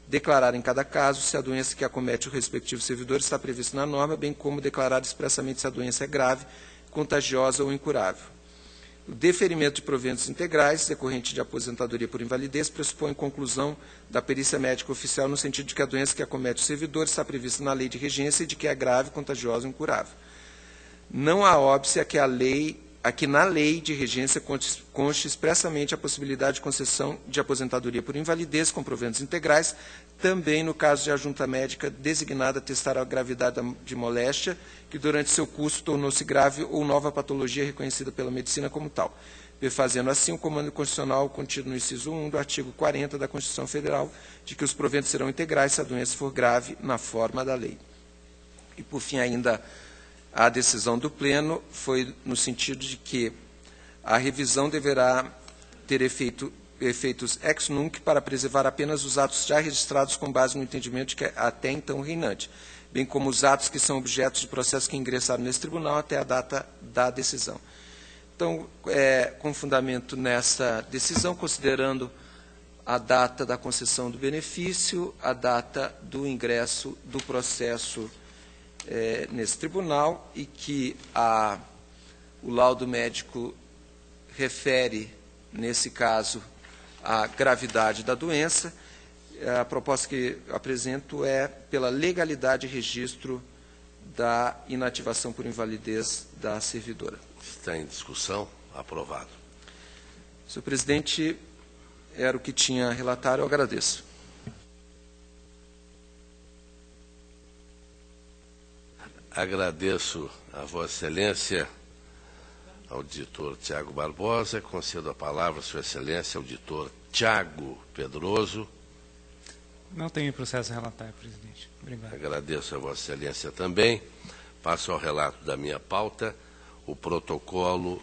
declarar em cada caso se a doença que acomete o respectivo servidor está prevista na norma, bem como declarar expressamente se a doença é grave, contagiosa ou incurável. O deferimento de proventos integrais, decorrente de aposentadoria por invalidez, pressupõe conclusão da perícia médica oficial no sentido de que a doença que acomete o servidor está prevista na lei de regência e de que é grave, contagiosa ou incurável. Não há óbice a que na lei de regência conste expressamente a possibilidade de concessão de aposentadoria por invalidez com proventos integrais, também no caso de a junta médica designada atestar a gravidade de moléstia, que durante seu curso tornou-se grave ou nova patologia reconhecida pela medicina como tal, perfazendo assim o comando constitucional contido no inciso 1 do artigo 40 da Constituição Federal, de que os proventos serão integrais se a doença for grave na forma da lei. E, por fim, ainda a decisão do Pleno foi no sentido de que a revisão deverá ter efeitos ex nunc para preservar apenas os atos já registrados com base no entendimento que é até então reinante, bem como os atos que são objetos de processo que ingressaram nesse tribunal até a data da decisão. Então, com fundamento nessa decisão, considerando a data da concessão do benefício, a data do ingresso do processo nesse tribunal e que o laudo médico refere, nesse caso, a gravidade da doença, a proposta que apresento é pela legalidade e registro da inativação por invalidez da servidora. Está em discussão. Aprovado. Senhor presidente, era o que tinha a relatar, eu agradeço. Agradeço a Vossa Excelência, auditor Tiago Barbosa. Concedo a palavra a Sua Excelência, auditor Tiago Pedroso. Não tenho processo a relatar, presidente. Obrigado. Agradeço a Vossa Excelência também. Passo ao relato da minha pauta, o protocolo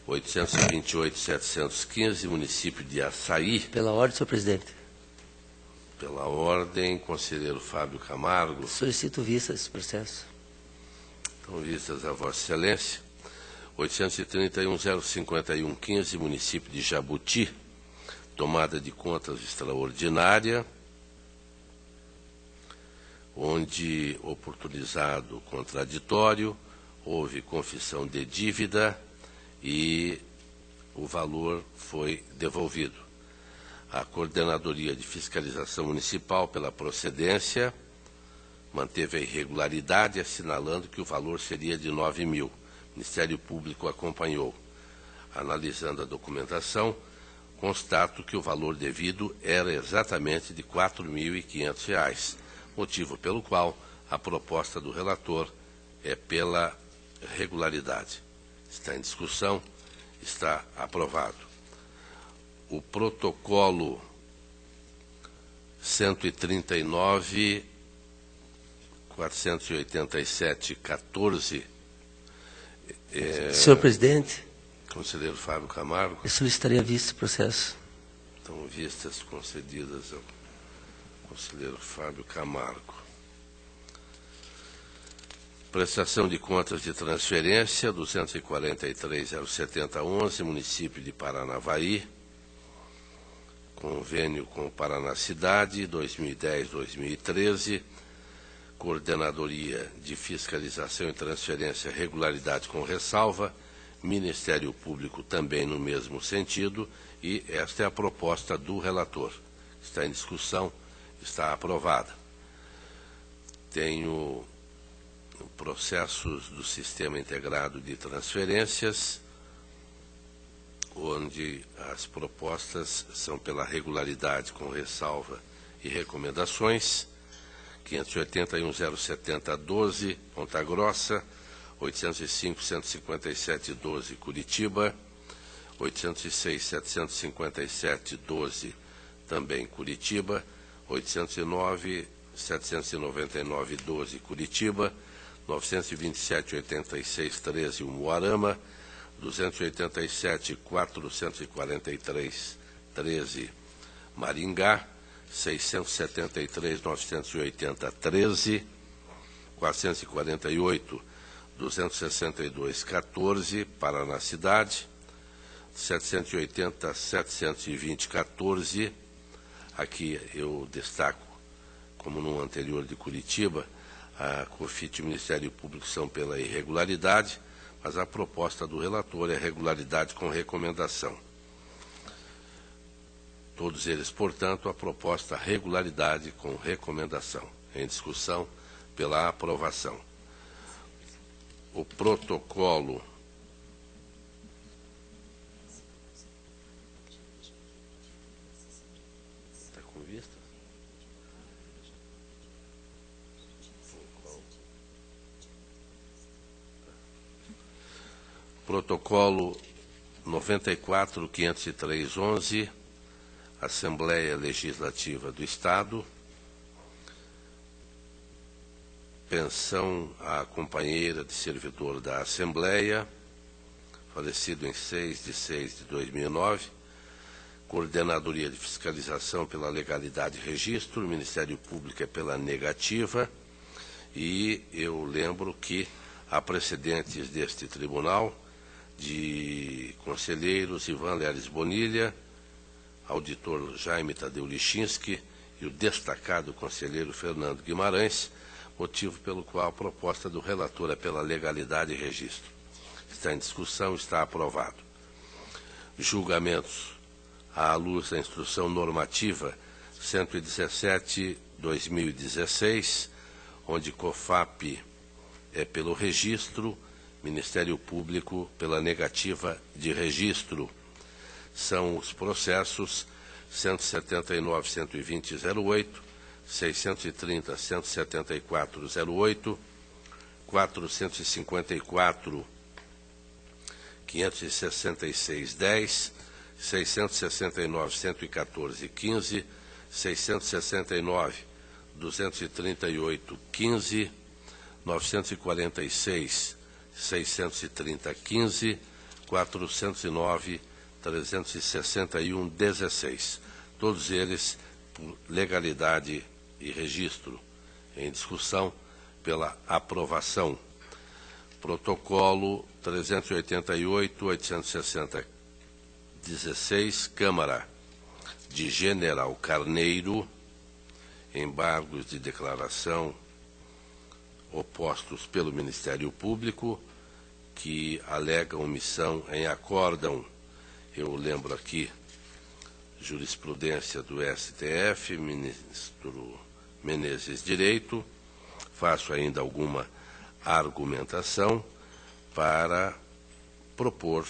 828.715, município de Açaí. Pela ordem, senhor presidente. Pela ordem, conselheiro Fábio Camargo. Solicito vista desse processo. Então, vistas a Vossa Excelência, 831.051.15, município de Jabuti, tomada de contas extraordinária, onde, oportunizado contraditório, houve confissão de dívida e o valor foi devolvido. A Coordenadoria de Fiscalização Municipal, pela procedência, manteve a irregularidade, assinalando que o valor seria de 9 mil. O Ministério Público acompanhou. Analisando a documentação, constato que o valor devido era exatamente de R$ 4.500, motivo pelo qual a proposta do relator é pela regularidade. Está em discussão, está aprovado. O protocolo 139.487.14. Senhor presidente, conselheiro Fábio Camargo. eu solicitaria vista do processo. Então, vistas concedidas ao conselheiro Fábio Camargo. Prestação de contas de transferência, 243.070.11, município de Paranavaí. Convênio com Paraná Cidade, 2010-2013. Coordenadoria de Fiscalização e Transferência, regularidade com ressalva. Ministério Público também no mesmo sentido. E esta é a proposta do relator. Está em discussão, está aprovada. Tenho processos do Sistema Integrado de Transferências, onde as propostas são pela regularidade com ressalva e recomendações. 581.070.12, Ponta Grossa, 805.157.12, Curitiba, 806.757.12, também Curitiba, 809.799.12, Curitiba, 927.86.13, Umuarama, 287.443.13, Maringá, 673.980.13, 448.262.14, Paraná Cidade, 780.720.14, aqui eu destaco, como no anterior de Curitiba, a COFIT e o Ministério Público são pela irregularidade, mas a proposta do relator é regularidade com recomendação. Todos eles, portanto, a proposta regularidade com recomendação. Em discussão pela aprovação. O protocolo está com vista? Protocolo 94.503/11, Assembleia Legislativa do Estado. Pensão à companheira de servidor da Assembleia, falecido em 6/6/2009, Coordenadoria de Fiscalização pela Legalidade e Registro, Ministério Público é pela negativa, e eu lembro que há precedentes deste tribunal de conselheiros Ivan Leares Bonilha, auditor Jaime Tadeu Lichinski e o destacado conselheiro Fernando Guimarães, motivo pelo qual a proposta do relator é pela legalidade e registro. Está em discussão, está aprovado. Julgamentos à luz da Instrução Normativa 117/2016, onde COFAP é pelo registro, Ministério Público pela negativa de registro. São os processos 179.120/08, 630.174/08, 454.566/10, 669.114/15, 669.238/15, 946.630/15, 409.361/16. Todos eles por legalidade e registro. Em discussão pela aprovação. Protocolo 388.860/16, Câmara de General Carneiro, embargos de declaração opostos pelo Ministério Público, que alegam omissão em acórdão. Eu lembro aqui jurisprudência do STF, ministro Menezes Direito. Faço ainda alguma argumentação para propor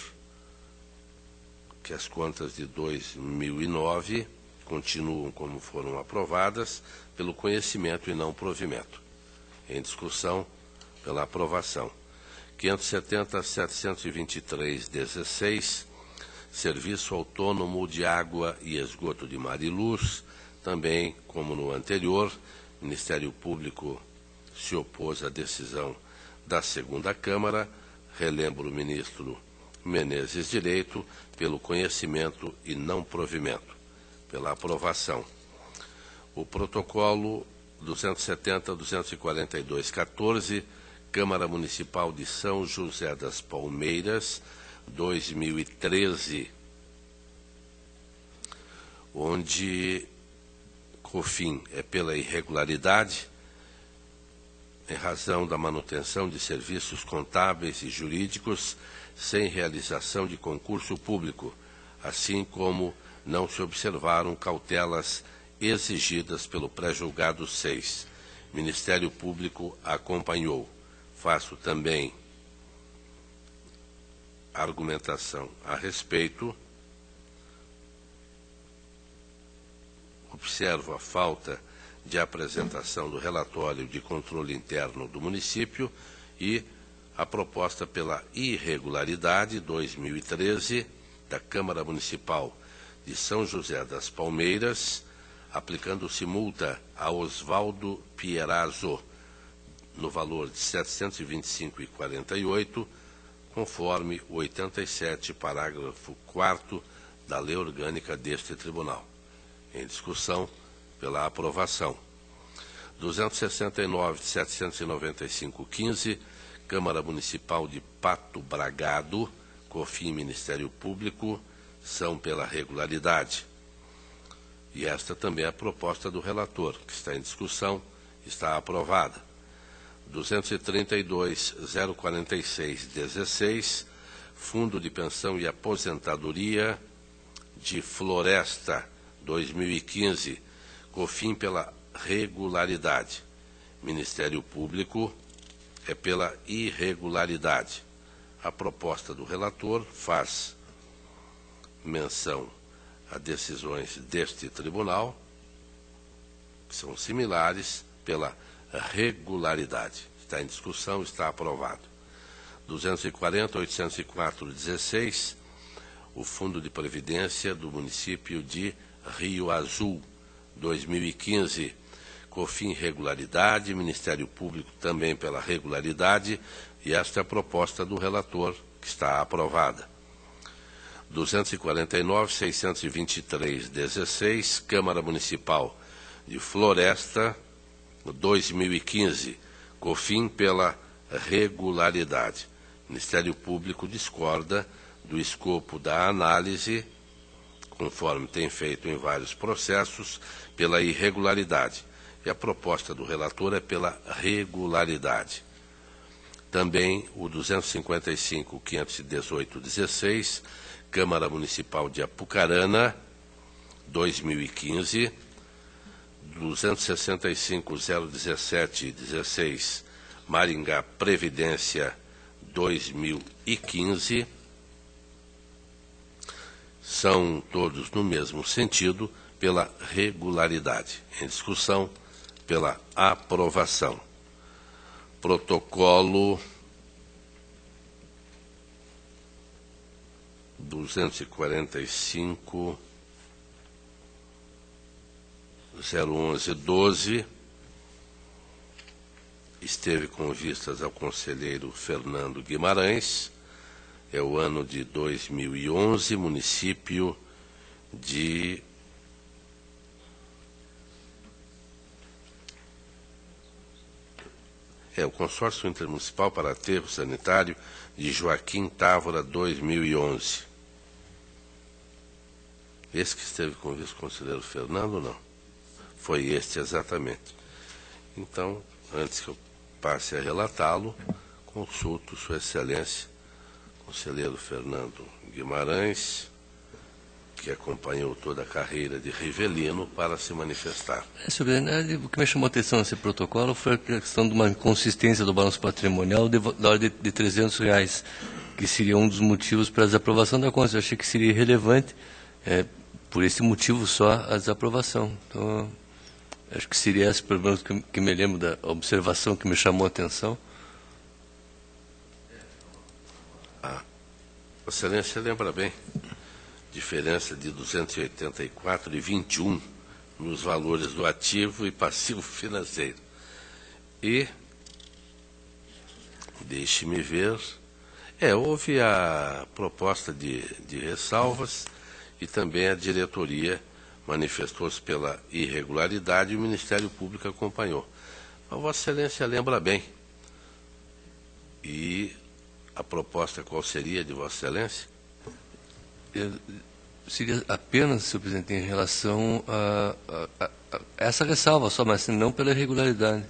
que as contas de 2009 continuam como foram aprovadas, pelo conhecimento e não provimento. Em discussão pela aprovação. 570.723/16, Serviço Autônomo de Água e Esgoto de Mariluz, também, como no anterior, Ministério Público se opôs à decisão da segunda Câmara, relembro o ministro Menezes Direito, pelo conhecimento e não provimento, pela aprovação. O protocolo 270.242/14, Câmara Municipal de São José das Palmeiras, 2013, onde COFIN é pela irregularidade, em razão da manutenção de serviços contábeis e jurídicos sem realização de concurso público, assim como não se observaram cautelas exigidas pelo pré-julgado 6. Ministério Público acompanhou. Faço também argumentação a respeito. Observo a falta de apresentação do relatório de controle interno do município e a proposta pela irregularidade 2013 da Câmara Municipal de São José das Palmeiras, aplicando-se multa a Osvaldo Pierazzo no valor de R$ 725,48, conforme o 87, parágrafo 4º da Lei Orgânica deste Tribunal. Em discussão pela aprovação. 269.795/15, Câmara Municipal de Pato Bragado, COFIN Ministério Público, são pela regularidade. E esta também é a proposta do relator, que está em discussão, está aprovada. 232.046.16, Fundo de Pensão e Aposentadoria de Floresta 2015, COFIN pela regularidade. Ministério Público é pela irregularidade. A proposta do relator faz menção a decisões deste tribunal, que são similares, pela regularidade. Está em discussão, está aprovado. 240.804.16, o Fundo de Previdência do município de Rio Azul, 2015, COFIN regularidade, Ministério Público também pela regularidade, e esta é a proposta do relator, que está aprovada. 249.623.16, Câmara Municipal de Floresta, 2015, COFIN pela regularidade. Ministério Público discorda do escopo da análise, conforme tem feito em vários processos, pela irregularidade. E a proposta do relator é pela regularidade. Também o 255.518.16, Câmara Municipal de Apucarana, 2015, 265.017.16, Maringá Previdência, 2015, são todos no mesmo sentido, pela regularidade. Em discussão, pela aprovação. Protocolo 245.011.12, esteve com vistas ao conselheiro Fernando Guimarães, é o ano de 2011, município de o Consórcio Intermunicipal para Aterro Sanitário de Joaquim Távora, 2011. Esse que esteve com o vice-conselheiro Fernando, não? Foi este exatamente. Então, antes que eu passe a relatá-lo, consulto Sua Excelência, conselheiro Fernando Guimarães, que acompanhou toda a carreira de Rivelino, para se manifestar. Senhor presidente, o que me chamou a atenção nesse protocolo foi a questão de uma inconsistência do balanço patrimonial da ordem de R$300, que seria um dos motivos para a desaprovação da conta. Eu achei que seria irrelevante, por esse motivo só, a desaprovação. Então, acho que seria esse, pelo menos, que me lembro da observação que me chamou a atenção. Excelência lembra bem, diferença de 284,21 nos valores do ativo e passivo financeiro. E, deixe-me ver, houve a proposta de ressalvas e também a diretoria manifestou-se pela irregularidade e o Ministério Público acompanhou. A Vossa Excelência lembra bem. E a proposta qual seria de Vossa Excelência? Seria apenas, senhor presidente, em relação a essa ressalva só, mas não pela irregularidade.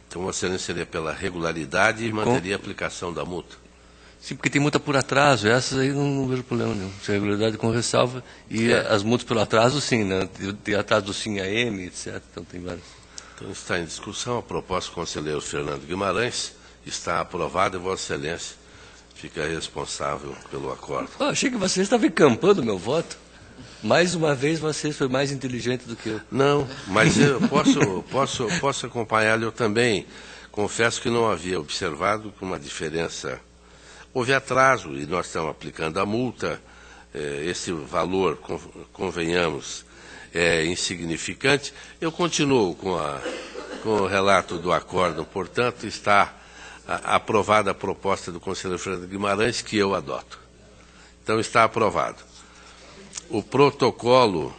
Então, Vossa Excelência seria pela regularidade e manteria a aplicação da multa? Sim, porque tem multa por atraso, essas aí não vejo problema nenhum. Se a regularidade com ressalva, e as multas pelo atraso, sim, né? Tem atraso do SIM-AM, etc. Então, tem várias. Então, está em discussão a proposta do conselheiro Fernando Guimarães, está aprovada e Vossa Excelência fica responsável pelo acordo. Achei que você estava encampando o meu voto. Mais uma vez, você foi mais inteligente do que eu. Não, mas eu posso acompanhá-lo eu também. Confesso que não havia observado que uma diferença. Houve atraso e nós estamos aplicando a multa. Esse valor, convenhamos, é insignificante. Eu continuo com o relato do acórdão, portanto, está aprovada a proposta do conselheiro Fernando Guimarães, que eu adoto. Então, está aprovado. O protocolo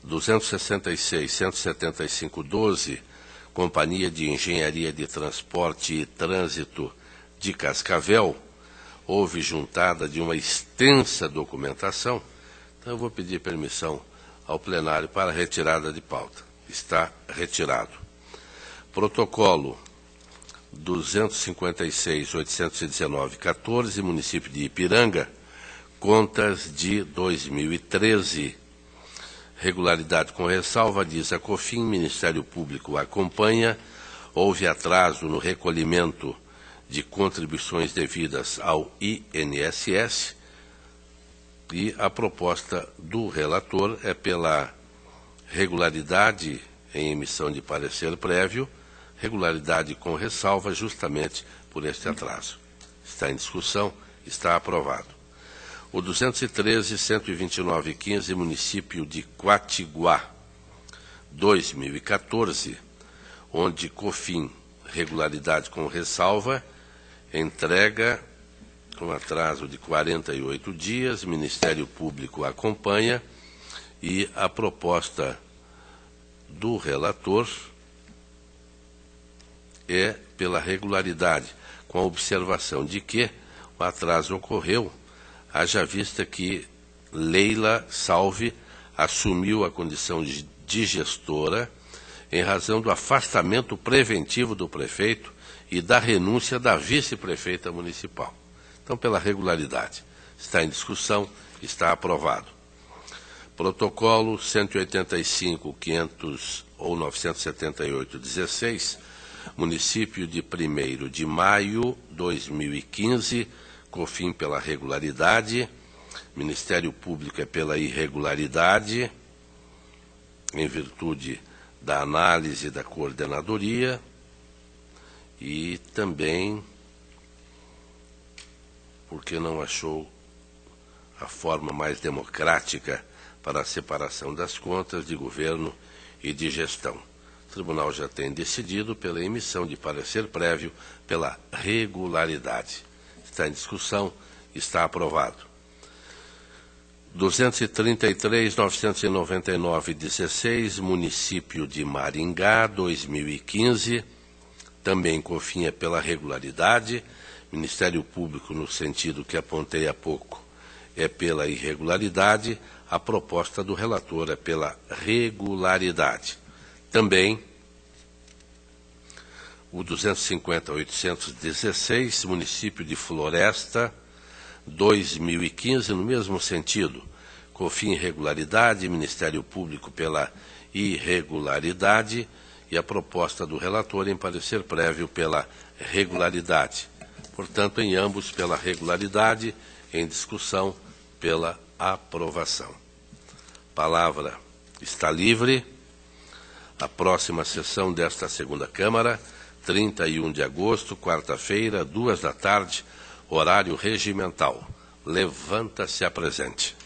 266.175.12, Companhia de Engenharia de Transporte e Trânsito de Cascavel, houve juntada de uma extensa documentação, então eu vou pedir permissão ao plenário para retirada de pauta. Está retirado. Protocolo 256.819.14, município de Ipiranga, contas de 2013. Regularidade com ressalva, diz a COFIN, Ministério Público acompanha. Houve atraso no recolhimento de contribuições devidas ao INSS e a proposta do relator é pela regularidade em emissão de parecer prévio, regularidade com ressalva justamente por este atraso. Está em discussão, está aprovado. O 213.129.15, município de Quatiguá, 2014, onde COFIN, regularidade com ressalva, entrega com atraso de 48 dias, Ministério Público acompanha e a proposta do relator é pela regularidade, com a observação de que o atraso ocorreu, haja vista que Leila Salve assumiu a condição de gestora em razão do afastamento preventivo do prefeito e da renúncia da vice-prefeita municipal. Então, pela regularidade. Está em discussão, está aprovado. Protocolo 185.500 ou 978.16, município de 1º de maio de 2015, COFIN pela regularidade, Ministério Público é pela irregularidade, em virtude da análise da coordenadoria e também porque não achou a forma mais democrática para a separação das contas de governo e de gestão. O tribunal já tem decidido pela emissão de parecer prévio pela regularidade. Está em discussão, está aprovado. 233.999.16, município de Maringá, 2015, também COFIN é pela regularidade, Ministério Público, no sentido que apontei há pouco, é pela irregularidade, a proposta do relator é pela regularidade. Também o 250.816, município de Floresta, 2015, no mesmo sentido, COFIN irregularidade, Ministério Público pela irregularidade e a proposta do relator em parecer prévio pela regularidade. Portanto, em ambos pela regularidade, em discussão pela aprovação. Palavra está livre. A próxima sessão desta segunda Câmara, 31 de agosto, quarta-feira, 14h, horário regimental. Levanta-se a presente.